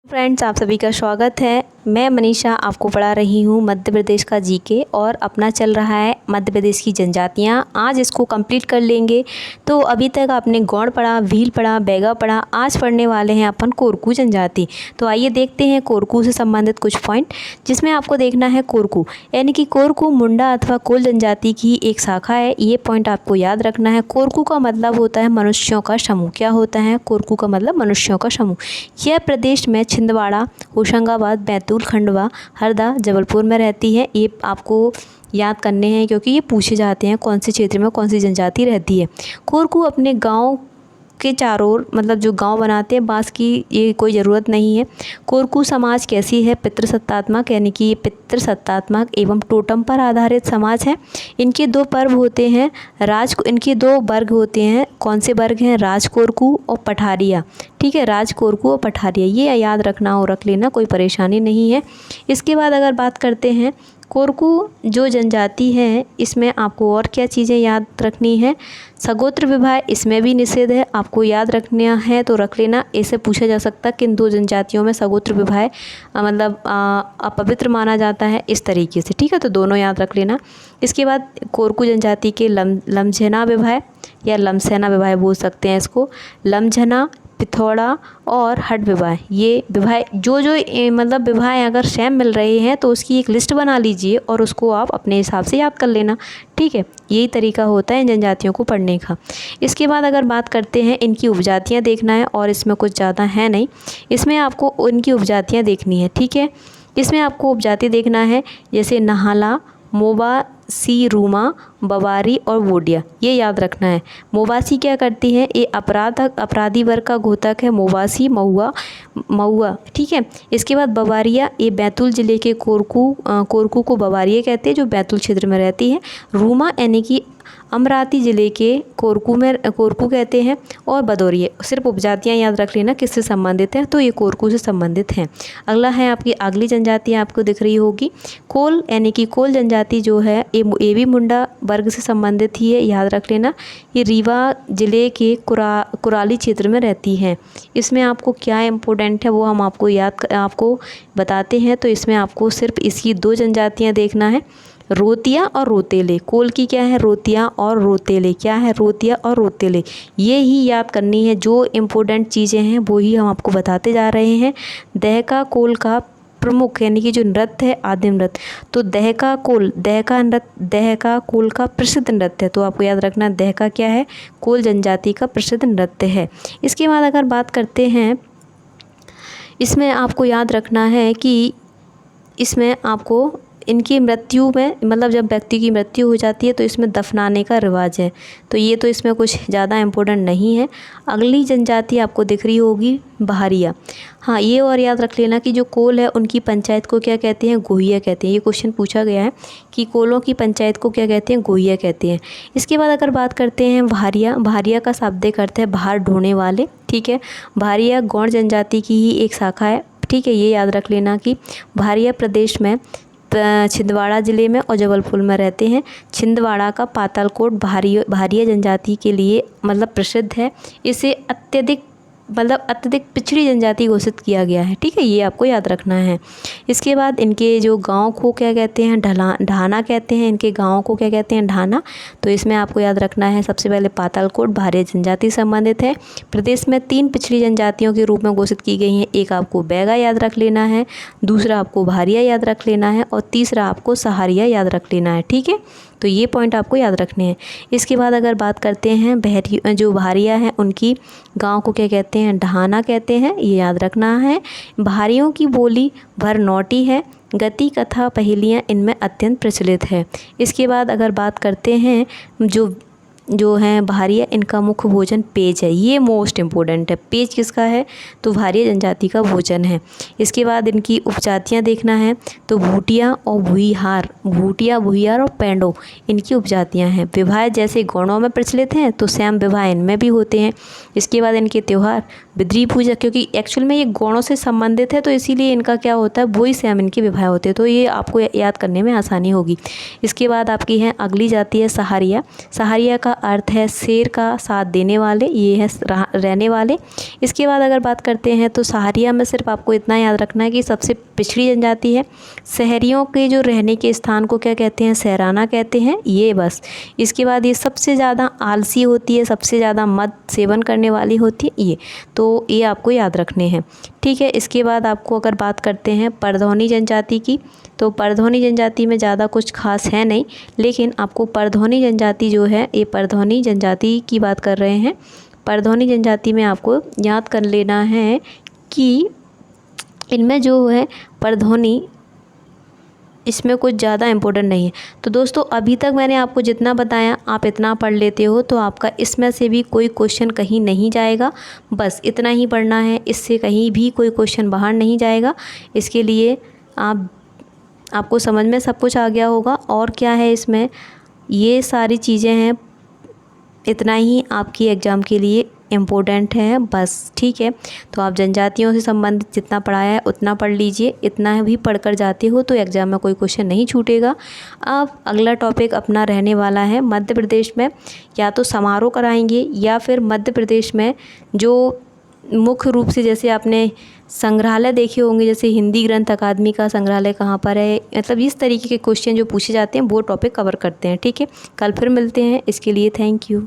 Friends, आप सभी का स्वागत है। मैं मनीषा आपको पढ़ा रही हूँ मध्य प्रदेश का जीके और अपना चल रहा है मध्य प्रदेश की जनजातियाँ। आज इसको कंप्लीट कर लेंगे। तो अभी तक आपने गौड़ पढ़ा, भील पढ़ा, बैगा पढ़ा, आज पढ़ने वाले हैं अपन कोरकू जनजाति। तो आइए देखते हैं कोरकू से संबंधित कुछ पॉइंट, जिसमें आपको देखना है कोरकू यानी कि कोरकू मुंडा अथवा कोल जनजाति की एक शाखा है। ये पॉइंट आपको याद रखना है। कोरकू का मतलब होता है मनुष्यों का समूह। क्या होता है? कोरकू का मतलब मनुष्यों का समूह। यह प्रदेश में छिंदवाड़ा, होशंगाबाद, बैतूल, खंडवा, हरदा, जबलपुर में रहती है। ये आपको याद करने हैं क्योंकि ये पूछे जाते हैं कौन से क्षेत्र में कौन सी जनजाति रहती है। कोरकू अपने गांव के चारों ओर मतलब जो गांव बनाते हैं बांस की, ये कोई ज़रूरत नहीं है। कोरकू समाज कैसी है? पितृसत्तात्मक, यानी कि ये पितृसत्तात्मक एवं टोटम पर आधारित समाज है। इनके दो पर्व होते हैं, इनके दो वर्ग होते हैं। कौन से वर्ग हैं? राज कोरकू और पठारिया। ठीक है, राज कोरकू और पठारिया, ये याद रखना और रख लेना, कोई परेशानी नहीं है। इसके बाद अगर बात करते हैं कोरकू जो जनजाति है, इसमें आपको और क्या चीज़ें याद रखनी है? सगोत्र विवाह इसमें भी निषेध है, आपको याद रखना है तो रख लेना। ऐसे पूछा जा सकता है किन दो जनजातियों में सगोत्र विवाह मतलब अपवित्र माना जाता है, इस तरीके से। ठीक है, तो दोनों याद रख लेना। इसके बाद कोरकू जनजाति के लमझना विवाह या लमसेना विवाह बोल सकते हैं इसको। लमझना, पिथौड़ा और हट विवाह, ये विवाह जो मतलब विवाह अगर सेम मिल रहे हैं तो उसकी एक लिस्ट बना लीजिए और उसको आप अपने हिसाब से याद कर लेना। ठीक है, यही तरीका होता है इन जनजातियों को पढ़ने का। इसके बाद अगर बात करते हैं इनकी उपजातियाँ देखना है, और इसमें कुछ ज़्यादा है नहीं, इसमें आपको इनकी उपजातियाँ देखनी है। ठीक है, इसमें आपको उपजाति देखना है, जैसे नहाला, मोबासी, रूमा, बवारी और वोडिया, ये याद रखना है। मोबासी क्या करती है? ये अपराधी वर्ग का घोतक है। मोबासी मऊआ। ठीक है, इसके बाद बवारिया, ये बैतूल जिले के कोरकू को बवारिया कहते हैं, जो बैतूल क्षेत्र में रहती है। रूमा यानी कि अमरावती जिले के कोरकू कहते हैं। और बदौरिया। सिर्फ उपजातियाँ याद रख लेना किससे संबंधित है, तो ये कोरकू से संबंधित हैं। अगला है आपकी अगली जनजाति आपको दिख रही होगी कोल, यानी कि कोल जनजाति जो है ये भी मुंडा वर्ग से संबंधित ही है, याद रख लेना। ये रीवा जिले के कुराली क्षेत्र में रहती है। इसमें आपको क्या इम्पोर्टेंट है वो हम आपको बताते हैं। तो इसमें आपको सिर्फ इसकी दो जनजातियाँ देखना है, रोतिया और रोतेले। कोल की क्या है? रोतिया और रोतेले। क्या है? रोतिया और रोतेले। ये ही याद करनी है, जो इम्पोर्टेंट चीज़ें हैं वो ही हम आपको बताते जा रहे हैं। दहका कोल का प्रमुख यानी कि जो नृत्य है आदिम नृत्य, तो दहका कोल का प्रसिद्ध नृत्य है। तो आपको याद रखना दहका क्या है? कोल जनजाति का प्रसिद्ध नृत्य है। इसके बाद अगर बात करते हैं, इसमें आपको याद रखना है कि इसमें आपको इनकी मृत्यु में मतलब जब व्यक्ति की मृत्यु हो जाती है तो इसमें दफनाने का रिवाज है। तो ये तो इसमें कुछ ज़्यादा इम्पोर्टेंट नहीं है। अगली जनजाति आपको दिख रही होगी बहारिया। हाँ, ये और याद रख लेना कि जो कोल है उनकी पंचायत को क्या कहते हैं? गोहिया कहते हैं। ये क्वेश्चन पूछा गया है कि कोलों की पंचायत को क्या कहते हैं? गोहिया कहते हैं। इसके बाद अगर बात करते हैं बहारिया का शाब्दिक अर्थ है बाहर ढोने वाले। ठीक है, बहारिया गौड़ जनजाति की ही एक शाखा है। ठीक है, ये याद रख लेना कि बहारिया प्रदेश में छिंदवाड़ा ज़िले में और जबलपुर में रहते हैं। छिंदवाड़ा का पातालकोट बहारिया जनजाति के लिए मतलब प्रसिद्ध है। इसे अत्यधिक पिछड़ी जनजाति घोषित किया गया है। ठीक है, ये आपको याद रखना है। इसके बाद इनके जो गांव को क्या कहते हैं? ढाना कहते हैं। इनके गांव को क्या कहते हैं? ढाना। तो इसमें आपको याद रखना है सबसे पहले पातालकोट बहारिया जनजाति संबंधित है। प्रदेश में 3 पिछड़ी जनजातियों के रूप में घोषित की गई हैं। एक आपको बैगा याद रख लेना है, दूसरा आपको बहारिया याद रख लेना है और तीसरा आपको सहारिया याद रख लेना है। ठीक है, तो ये पॉइंट आपको याद रखने हैं। इसके बाद अगर बात करते हैं जो बहारिया हैं उनकी गांव को क्या कहते हैं? ढाना कहते हैं, ये याद रखना है। बहारियों की बोली भरनौटी है। गति, कथा, पहेलियाँ इनमें अत्यंत प्रचलित है। इसके बाद अगर बात करते हैं जो हैं बहारिया, इनका मुख्य भोजन पेज है। ये मोस्ट इम्पोर्टेंट है। पेज किसका है? तो बहारिया जनजाति का भोजन है। इसके बाद इनकी उपजातियाँ देखना है, तो भूटिया और भूइयार और पेंडो इनकी उपजातियाँ हैं। विवाह जैसे गौड़ों में प्रचलित हैं तो सैम विवाह इनमें भी होते हैं। इसके बाद इनके त्यौहार बिद्री पूजा, क्योंकि एक्चुअल में ये गौड़ों से संबंधित है तो इसीलिए इनका क्या होता है? वही सैम इनके विवाह होते हैं। तो ये आपको याद करने में आसानी होगी। इसके बाद आपकी है अगली जाति है सहारिया। सहारिया का अर्थ है शेर का साथ देने वाले, ये है रहने वाले। इसके बाद अगर बात करते हैं तो सहारिया में सिर्फ आपको इतना याद रखना है कि सबसे पिछड़ी जनजाति है। शहरियों के जो रहने के स्थान को क्या कहते हैं, सहराना कहते हैं, ये बस। इसके बाद ये सबसे ज़्यादा आलसी होती है, सबसे ज़्यादा मद सेवन करने वाली होती है ये, तो ये आपको याद रखने हैं, ठीक है। इसके बाद आपको अगर बात करते हैं परधौनी जनजाति की, तो परधौनी जनजाति में ज़्यादा कुछ खास है नहीं, लेकिन आपको परधौनी जनजाति जो है, ये परधौनी जनजाति की बात कर रहे हैं। परधौनी जनजाति में आपको याद कर लेना है कि इनमें जो है परधौनी, इसमें कुछ ज़्यादा इम्पोर्टेंट नहीं है। तो दोस्तों अभी तक मैंने आपको जितना बताया आप इतना पढ़ लेते हो तो आपका इसमें से भी कोई क्वेश्चन कहीं नहीं जाएगा, बस इतना ही पढ़ना है, इससे कहीं भी कोई क्वेश्चन बाहर नहीं जाएगा। इसके लिए आपको समझ में सब कुछ आ गया होगा। और क्या है इसमें, ये सारी चीज़ें हैं, इतना ही आपकी एग्ज़ाम के लिए इम्पोर्टेंट है बस, ठीक है। तो आप जनजातियों से संबंधित जितना पढ़ाया है उतना पढ़ लीजिए, इतना भी पढ़कर जाते हो तो एग्ज़ाम में कोई क्वेश्चन नहीं छूटेगा। अब अगला टॉपिक अपना रहने वाला है मध्य प्रदेश में या तो समारोह कराएंगे या फिर मध्य प्रदेश में जो मुख्य रूप से, जैसे आपने संग्रहालय देखे होंगे, जैसे हिंदी ग्रंथ अकादमी का संग्रहालय कहाँ पर है, मतलब इस तरीके के क्वेश्चन जो पूछे जाते हैं वो टॉपिक कवर करते हैं, ठीक है। कल फिर मिलते हैं, इसके लिए थैंक यू।